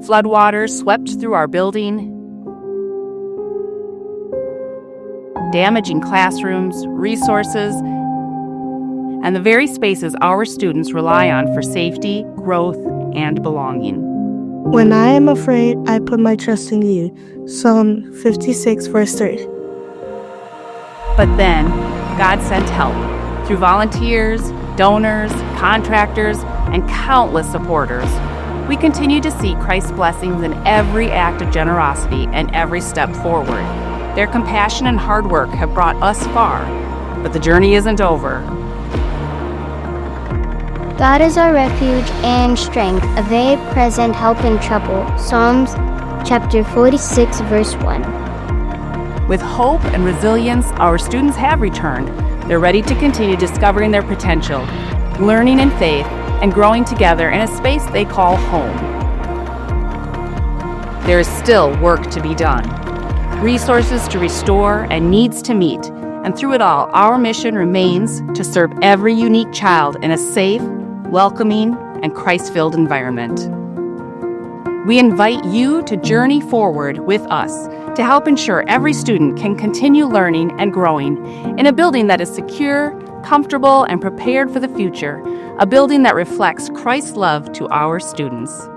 Floodwaters swept through our building, damaging classrooms, resources, and the very spaces our students rely on for safety, growth, and belonging. When I am afraid, I put my trust in you. Psalm 56, verse 3. But then, God sent help through volunteers, donors, contractors, and countless supporters. We continue to see Christ's blessings in every act of generosity and every step forward. Their compassion and hard work have brought us far, but the journey isn't over. God is our refuge and strength, a very present help in trouble. Psalms chapter 46, verse 1. With hope and resilience, our students have returned. They're ready to continue discovering their potential, learning in faith, and growing together in a space they call home. There is still work to be done, resources to restore and needs to meet, and through it all, our mission remains to serve every unique child in a safe, welcoming, and Christ-filled environment. We invite you to journey forward with us to help ensure every student can continue learning and growing in a building that is secure, comfortable, and prepared for the future, a building that reflects Christ's love to our students.